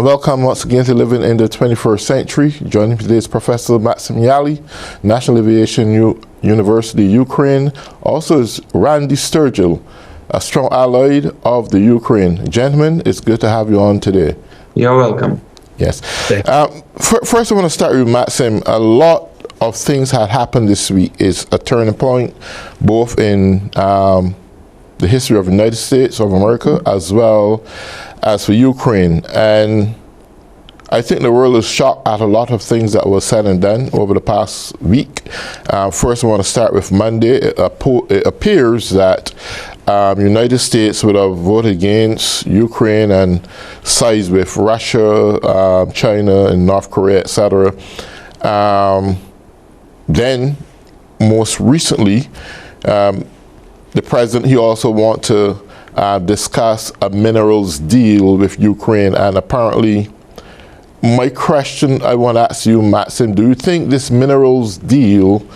welcome once again to Living in the 21st Century. Joining me today is Professor Maxim Yali, National Aviation University, Ukraine. Also is Randy Sturgill, a strong ally of the Ukraine. Gentlemen, it's good to have you on today. You're welcome. Yes. First, I want to start with Maxim. A lot of things had happened this week. Is a turning point, both in the history of the United States of America as well as for Ukraine. And I think the world is shocked at a lot of things that were said and done over the past week. First, I want to start with Monday. It appears that United States would have voted against Ukraine and sides with Russia, China, and North Korea, etc. Then, most recently, the president, he also wants to discuss a minerals deal with Ukraine, and apparently, my question I want to ask you, Maxim, do you think this minerals deal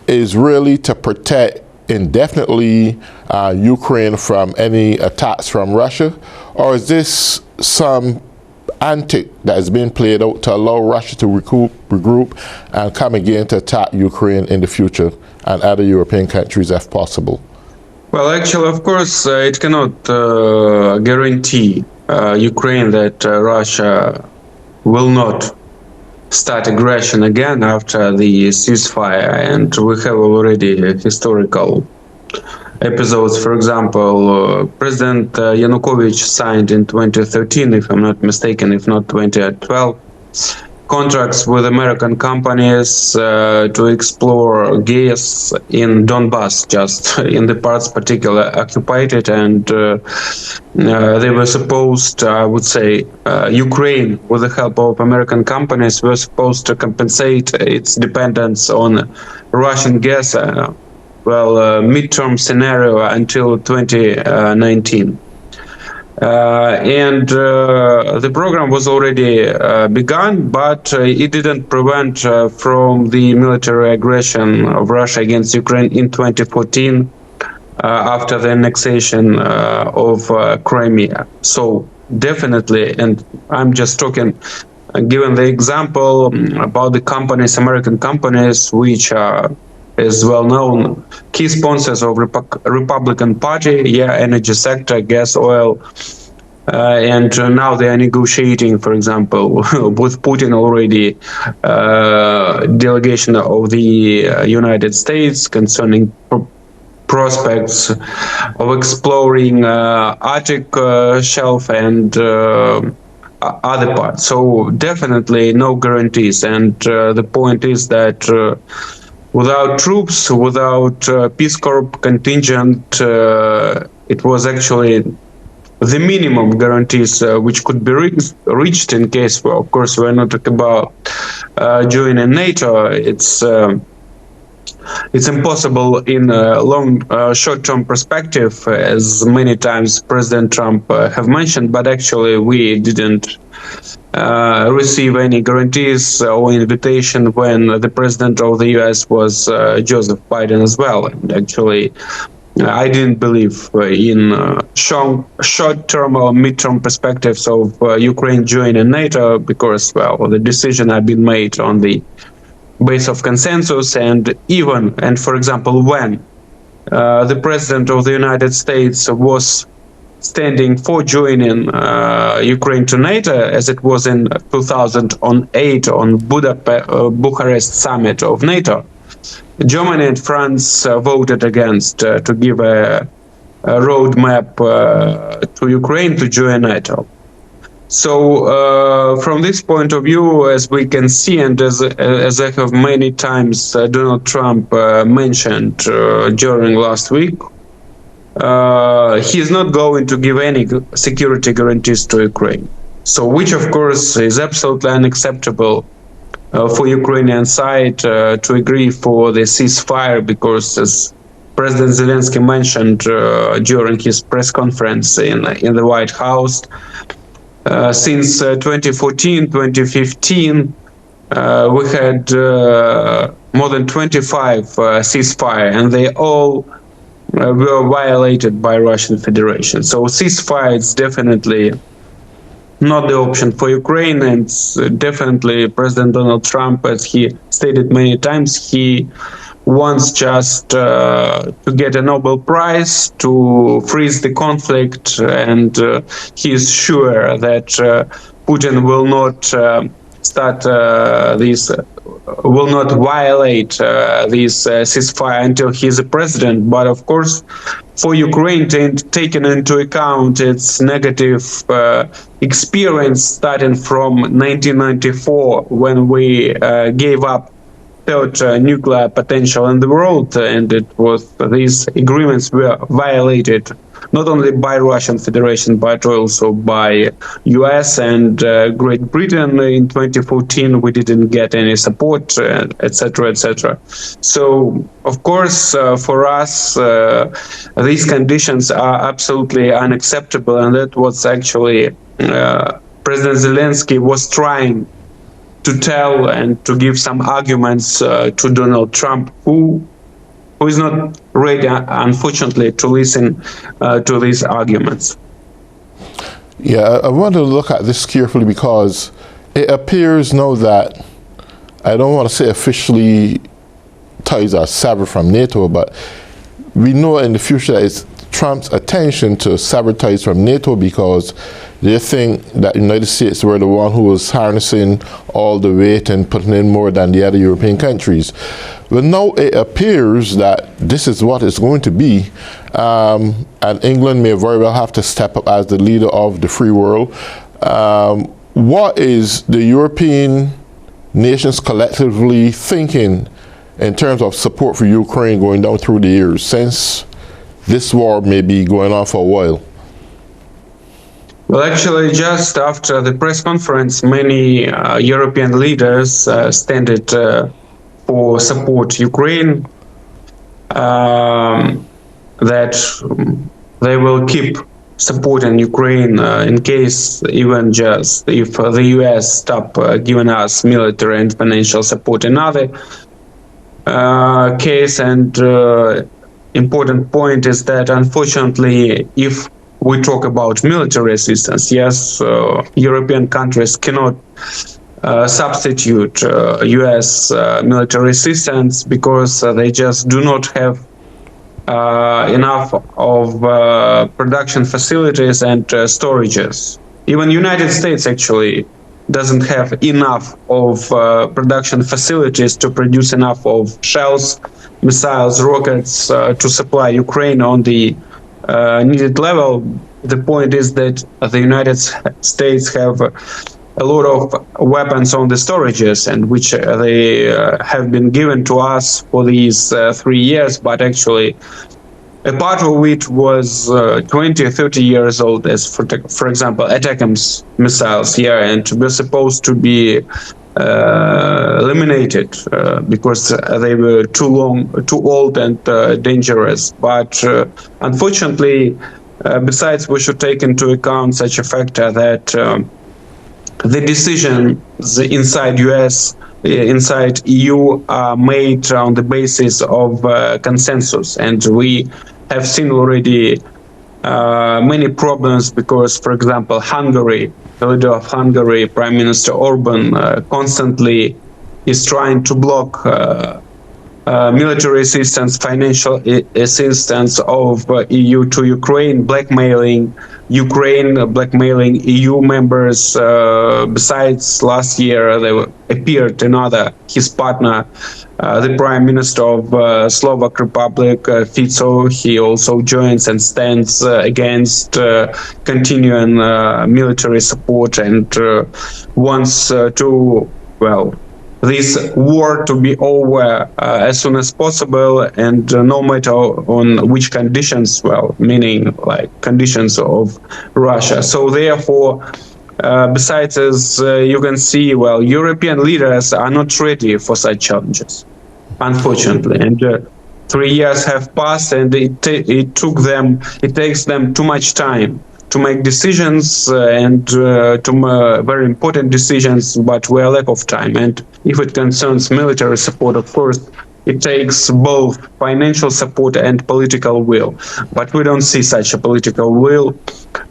is really to protect indefinitely Ukraine from any attacks from Russia, or is this some antic that is being played out to allow Russia to regroup and come again to attack Ukraine in the future and other European countries if possible? Well, actually, of course, it cannot guarantee Ukraine that Russia will not start aggression again after the ceasefire, and we have already historical episodes. For example, President Yanukovych signed in 2013, if I'm not mistaken, if not 2012, contracts with American companies to explore gas in Donbass, just in the parts particularly occupied, and they were supposed, I would say, Ukraine, with the help of American companies, were supposed to compensate its dependence on Russian gas, midterm scenario until 2019. And the program was already begun, but it didn't prevent from the military aggression of Russia against Ukraine in 2014 after the annexation of Crimea. So definitely, and I'm just talking, given the example about the companies, American companies, which are, as well known, key sponsors of Republican Party, energy sector, gas, oil, and now they are negotiating, for example, with Putin already, delegation of the United States concerning prospects of exploring Arctic shelf and other parts. So definitely no guarantees, and the point is that without troops, without Peace Corps contingent, it was actually the minimum guarantees which could be reached in case, of course, we're not talking about joining NATO. It's impossible in a long, short-term perspective, as many times President Trump have mentioned, but actually we didn't receive any guarantees or invitation when the president of the US was Joseph Biden as well. And actually, I didn't believe in short-term or mid-term perspectives of Ukraine joining NATO because, well, the decision had been made on the base of consensus, and for example, when the president of the United States was standing for joining Ukraine to NATO, as it was in 2008 on Bucharest summit of NATO, Germany and France voted against to give a roadmap to Ukraine to join NATO. So from this point of view, as we can see, and as I have many times Donald Trump mentioned during last week, he is not going to give any security guarantees to Ukraine. So, which of course is absolutely unacceptable for Ukrainian side to agree for the ceasefire, because as President Zelensky mentioned during his press conference in the White House, since 2014, 2015, we had more than 25 ceasefire, and they all were violated by Russian Federation. So ceasefire is definitely not the option for Ukraine. And definitely President Donald Trump, as he stated many times, he wants just to get a Nobel Prize to freeze the conflict, and he is sure that Putin will not will not violate this ceasefire until he is a president. But of course, for Ukraine, taking into account its negative experience starting from 1994, when we gave up third nuclear potential in the world, and it was these agreements were violated not only by Russian Federation but also by US and Great Britain. In 2014 we didn't get any support, etc., etc. So of course for us these conditions are absolutely unacceptable, and that was actually President Zelensky was trying to tell and to give some arguments to Donald Trump, who is not ready, unfortunately, to listen to these arguments. Yeah, I want to look at this carefully because it appears now that, I don't want to say officially ties are severed from NATO, but we know in the future that it's Trump's attention to sever ties from NATO because they think that the United States were the one who was harnessing all the weight and putting in more than the other European countries. But now it appears that this is what it's going to be, and England may very well have to step up as the leader of the free world. What is the European nations collectively thinking in terms of support for Ukraine going down through the years, since this war may be going on for a while? Well, actually, just after the press conference, many European leaders standed for support Ukraine, that they will keep supporting Ukraine in case, even just if the US stop giving us military and financial support. Another case and important point is that, unfortunately, if we talk about military assistance, yes, European countries cannot substitute US military assistance because they just do not have enough of production facilities and storages. Even United States actually doesn't have enough of production facilities to produce enough of shells, missiles, rockets to supply Ukraine on the needed level. The point is that the United States have a lot of weapons on the storages, and which they have been given to us for these 3 years, but actually a part of it was 20 or 30 years old, as for example ATACMS missiles here, and were supposed to be eliminated because they were too old and dangerous. But unfortunately, besides, we should take into account such a factor that the decisions inside US, inside EU are made on the basis of consensus, and we have seen already many problems because, for example, Hungary, the leader of Hungary, Prime Minister Orban, constantly is trying to block military assistance, financial assistance of EU to Ukraine, blackmailing Ukraine, blackmailing EU members. Besides, last year there appeared another, his partner, the Prime Minister of Slovak Republic, Fico. He also joins and stands against continuing military support and wants to, well, this war to be over as soon as possible, and no matter on which conditions, well, meaning like conditions of Russia. So therefore, besides, as you can see, well, European leaders are not ready for such challenges, unfortunately. And 3 years have passed, and it takes them too much time to make decisions and to very important decisions, but we are lack of time. And if it concerns military support, of course, it takes both financial support and political will. But we don't see such a political will,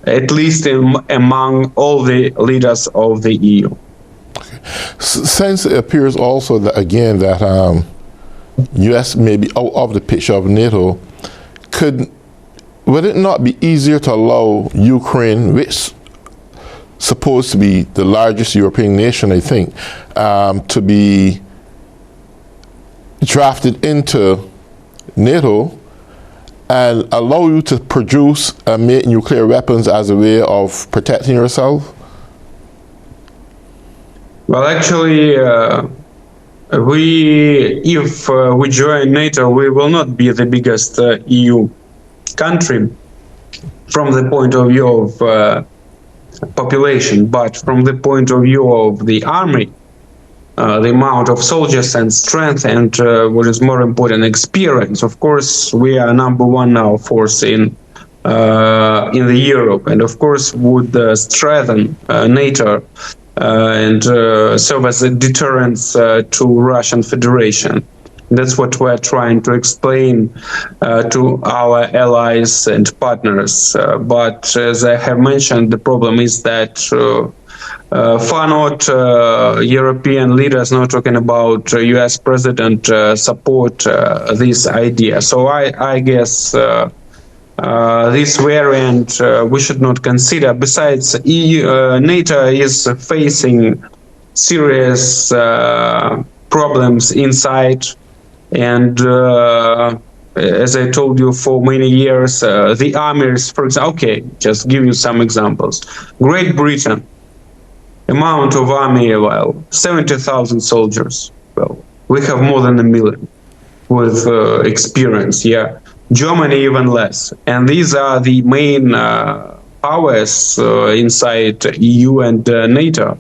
at least among all the leaders of the EU. Since it appears also that again that U.S. may be out of the picture of NATO, would it not be easier to allow Ukraine, which supposed to be the largest European nation, I think, to be drafted into NATO and allow you to produce and make nuclear weapons as a way of protecting yourself? Well, actually, if we join NATO, we will not be the biggest EU country from the point of view of population, but from the point of view of the army, the amount of soldiers and strength, and what is more important, experience. Of course, we are number one now force in the Europe, and of course would strengthen NATO and serve as a deterrence to Russian Federation. That's what we're trying to explain to our allies and partners. But as I have mentioned, the problem is that far not European leaders, not talking about US president, support this idea. So I guess this variant we should not consider. Besides, NATO is facing serious problems inside, and as I told you, for many years, the armies, for example, okay, just give you some examples. Great Britain, amount of army, well, 70,000 soldiers. Well, we have more than 1 million with experience, yeah. Germany even less. And these are the main powers inside EU and NATO.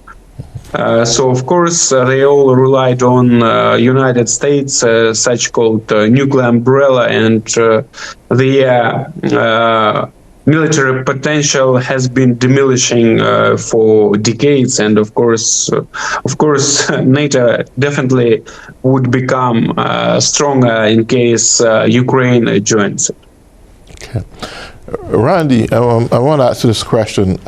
So of course they all relied on United States, such called nuclear umbrella, and the military potential has been diminishing for decades. And of course, NATO definitely would become stronger in case Ukraine joins it. Okay. Randy, I want to ask you this question.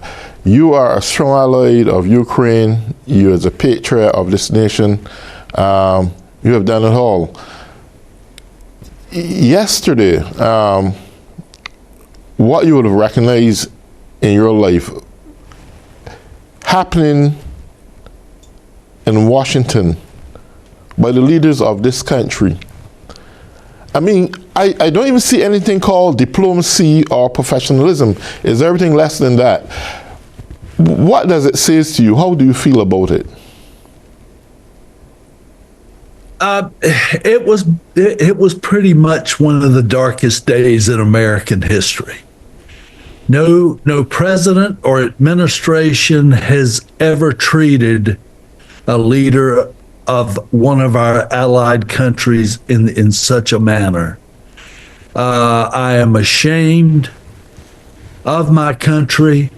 You are a strong ally of Ukraine. You, as a patriot of this nation, you have done it all. Yesterday, what you would have recognized in your life happening in Washington by the leaders of this country. I mean, I don't even see anything called diplomacy or professionalism. Is everything less than that? What does it say to you? How do you feel about it? It was pretty much one of the darkest days in American history. No president or administration has ever treated a leader of one of our allied countries in such a manner. I am ashamed of my country.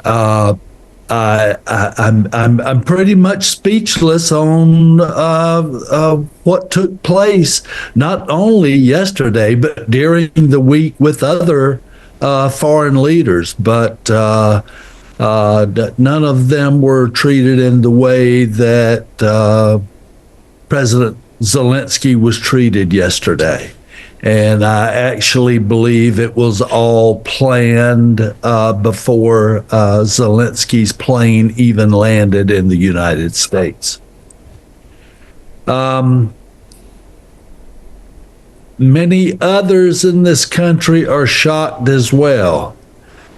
I'm pretty much speechless on what took place, not only yesterday, but during the week with other foreign leaders. But none of them were treated in the way that President Zelensky was treated yesterday. And I actually believe it was all planned before Zelensky's plane even landed in the United States. Many others in this country are shocked as well.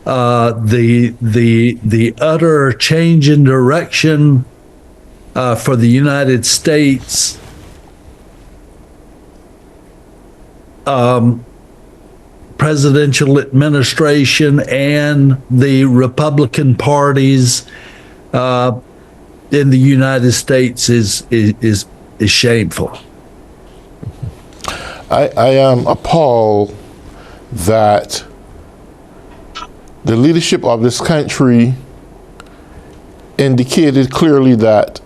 The utter change in direction for the United States presidential administration and the Republican parties in the United States is shameful. I am appalled that the leadership of this country indicated clearly that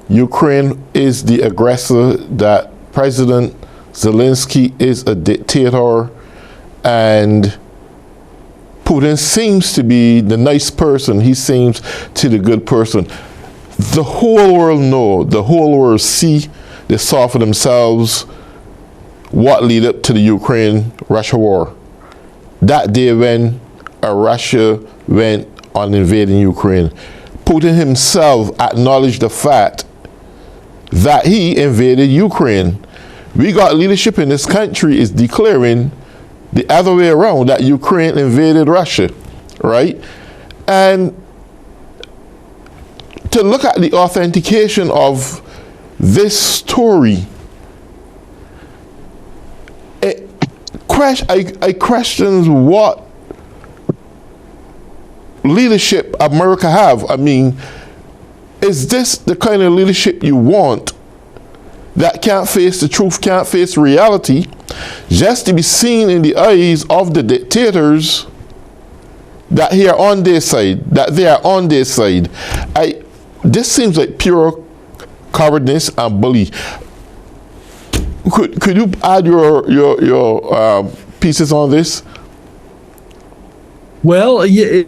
Ukraine is the aggressor, that President Zelensky is a dictator, and Putin seems to be the nice person. He seems to be the good person. The whole world know, the whole world see, they saw for themselves what led up to the Ukraine-Russia war. That day when Russia went on invading Ukraine, Putin himself acknowledged the fact that he invaded Ukraine. We got leadership in this country is declaring the other way around, that Ukraine invaded Russia, right? And to look at the authentication of this story, I question what leadership America have. I mean, is this the kind of leadership you want, that can't face the truth, can't face reality, just to be seen in the eyes of the dictators that they are on their side, This seems like pure cowardness and bully. Could you add your pieces on this? Well, it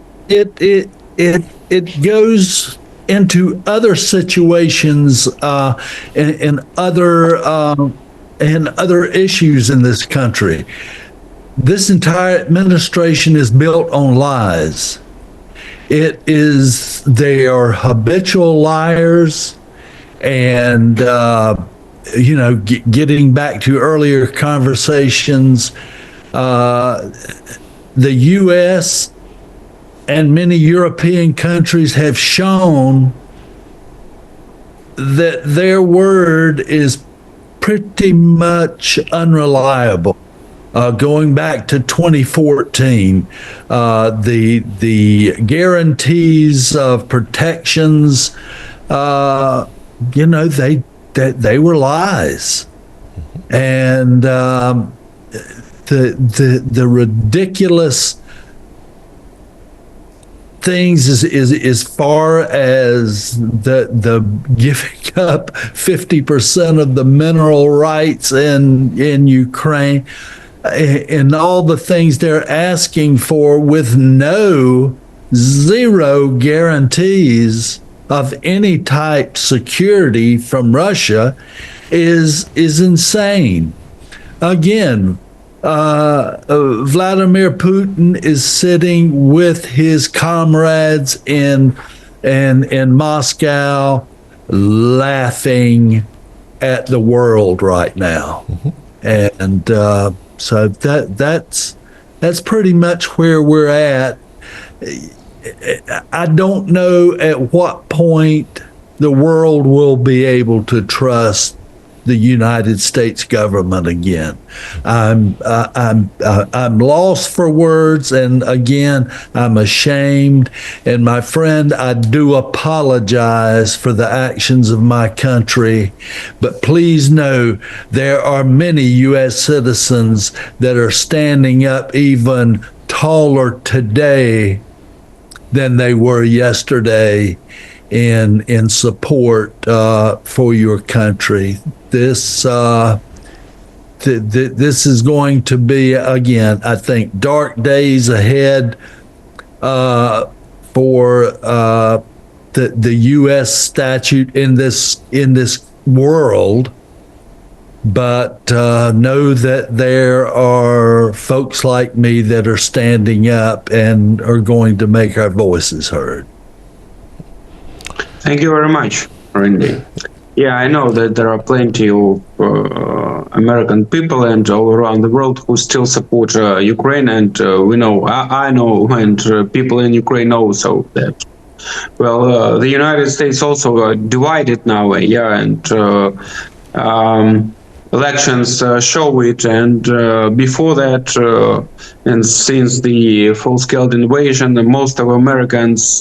goes into other situations and other issues in this country. This entire administration is built on lies. They are habitual liars, and getting back to earlier conversations, the U.S. and many European countries have shown that their word is pretty much unreliable. Going back to 2014, the guarantees of protections, they were lies, and the ridiculous things as far as the giving up 50% of the mineral rights in Ukraine, and all the things they're asking for with zero guarantees of any type security from Russia is insane. Again, Vladimir Putin is sitting with his comrades in Moscow, laughing at the world right now, and so that's pretty much where we're at. I don't know at what point the world will be able to trust the United States government again. I'm lost for words, and again, I'm ashamed. And my friend, I do apologize for the actions of my country, but please know there are many U.S. citizens that are standing up even taller today than they were yesterday in support for your country. This is going to be, again, I think, dark days ahead for the U.S. statute in this world. But know that there are folks like me that are standing up and are going to make our voices heard. Thank you very much, Randy. Yeah, I know that there are plenty of American people and all around the world who still support Ukraine, and we know, I know, and people in Ukraine know so that. Well, the United States also divided now, and elections show it, and before that, and since the full-scale invasion, most of Americans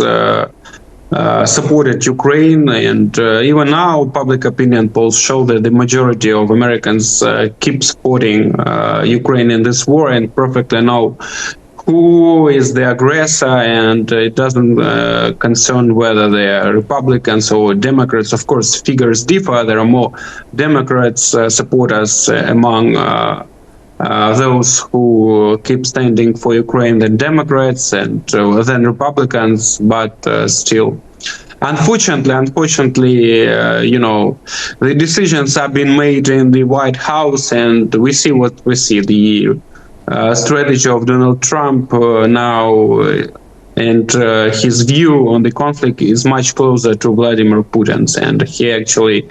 supported Ukraine, and even now public opinion polls show that the majority of Americans keep supporting Ukraine in this war, and perfectly know who is the aggressor, and it doesn't concern whether they are Republicans or Democrats. Of course, figures differ. There are more Democrats supporters among those who keep standing for Ukraine than Democrats and than Republicans, but still. Unfortunately, the decisions have been made in the White House, and we see what we see. The strategy of Donald Trump now and his view on the conflict is much closer to Vladimir Putin's, and he actually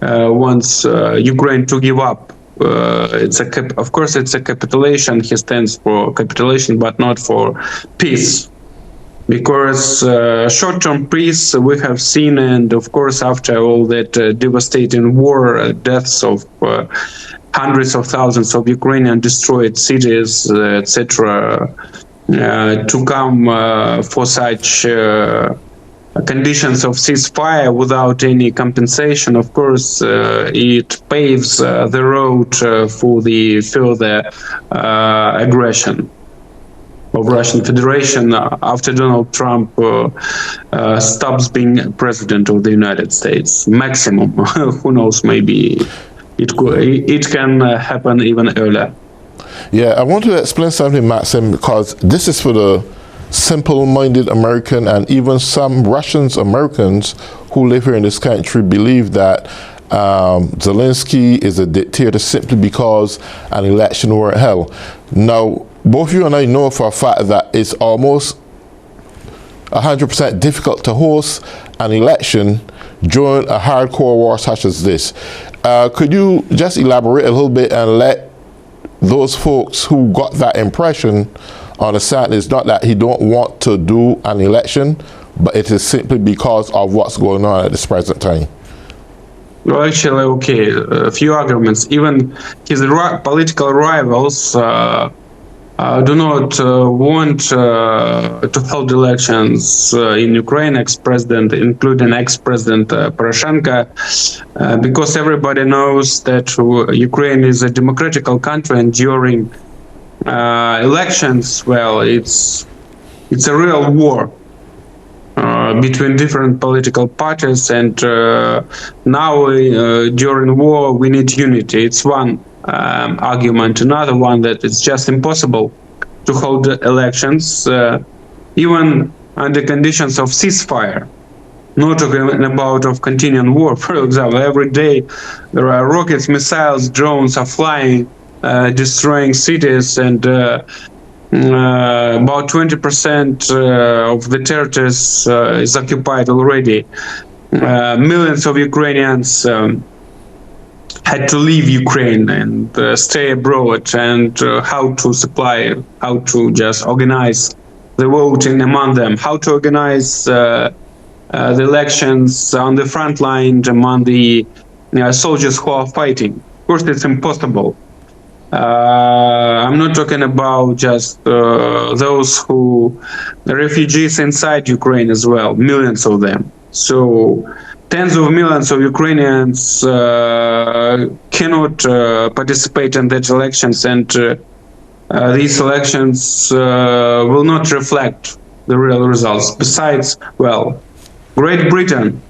wants Ukraine to give up. Of course, it's a capitulation. He stands for capitulation, but not for peace. Because short-term peace we have seen, and of course after all that devastating war, deaths of hundreds of thousands of Ukrainian destroyed cities, etc., to come for such conditions of ceasefire without any compensation, of course, it paves the road for the further aggression of Russian Federation after Donald Trump stops being president of the United States. Maximum, who knows? Maybe it can happen even earlier. Yeah, I want to explain something, Maxim, because this is for the simple-minded American, and even some Russians Americans who live here in this country believe that Zelensky is a dictator simply because an election were held. Now, both you and I know for a fact that it's almost 100% difficult to host an election during a hardcore war such as this. Could you just elaborate a little bit and let those folks who got that impression understand it's not that he don't want to do an election, but it is simply because of what's going on at this present time? Well, actually, okay, a few arguments. Even his political rivals do not want to hold elections in Ukraine, including ex-president Poroshenko, because everybody knows that Ukraine is a democratical country, and during elections, well, it's a real war between different political parties, and now during war we need unity. It's one argument. Another one, that it's just impossible to hold elections even under conditions of ceasefire, not talking about of continuing war. For example, every day there are rockets, missiles, drones are flying, destroying cities, and about 20% of the territories is occupied already. Millions of Ukrainians had to leave Ukraine and stay abroad, and how to just organize the voting among them, how to organize the elections on the front line among the soldiers who are fighting. Of course, it's impossible. I'm not talking about just those the refugees inside Ukraine as well, millions of them. So tens of millions of Ukrainians cannot participate in that elections, and these elections will not reflect the real results. Besides, well, Great Britain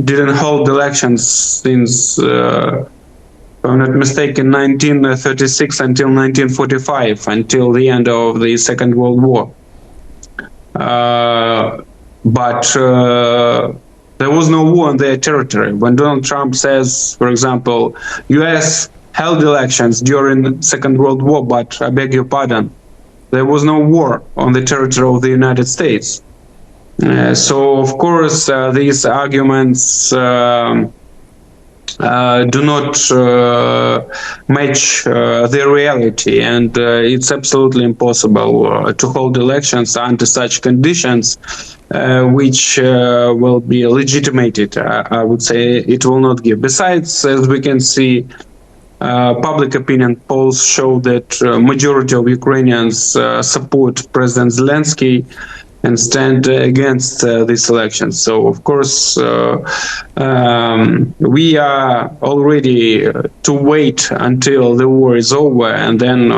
didn't hold elections since, if I'm not mistaken, 1936 until 1945, until the end of the Second World War. But there was no war on their territory. When Donald Trump says, for example, U.S. held elections during the Second World War, but I beg your pardon, there was no war on the territory of the United States. So, of course, these arguments do not match the reality, and it's absolutely impossible to hold elections under such conditions, which will be legitimated. I would say it will not give. Besides, as we can see, public opinion polls show that majority of Ukrainians support President Zelensky and stand against these elections. So, of course, we are already to wait until the war is over and then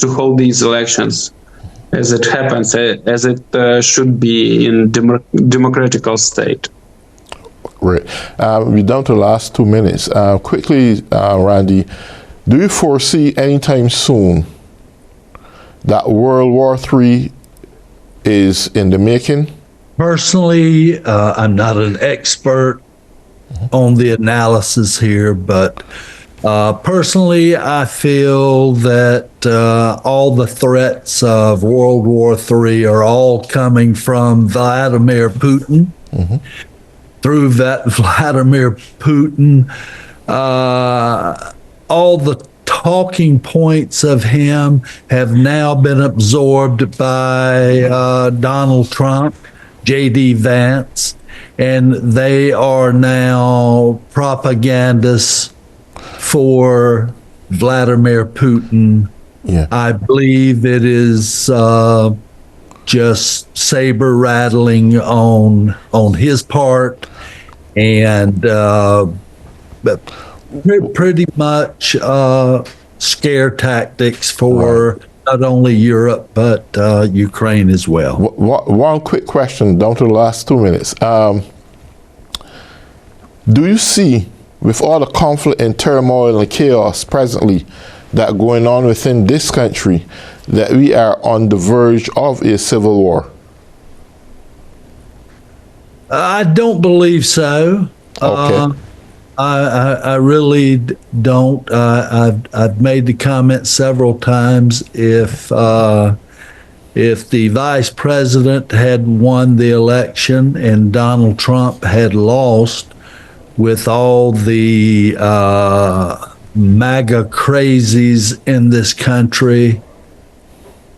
to hold these elections. as it happens, as it should be in democratical state. Great. We're down to the last 2 minutes. Quickly, Randy, do you foresee anytime soon that World War III is in the making? Personally, I'm not an expert on the analysis here, but personally, I feel that all the threats of World War III are all coming from Vladimir Putin. Through that Vladimir Putin, all the talking points of him have now been absorbed by Donald Trump, J.D. Vance, and they are now propagandists for Vladimir Putin. Yeah. I believe it is just saber rattling on his part, and but pretty much scare tactics for not only Europe but Ukraine as well. One quick question down to the last 2 minutes. Do you see, with all the conflict and turmoil and chaos presently that going on within this country, that we are on the verge of a civil war? I don't believe so. Okay. I really don't. I've made the comment several times. If the vice president had won the election and Donald Trump had lost, with all the MAGA crazies in this country,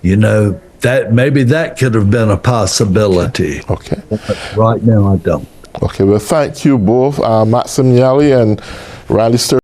that maybe that could have been a possibility. Okay. But right now, I don't. Okay. Well, thank you both, Maxim Yali and Randy Sturr.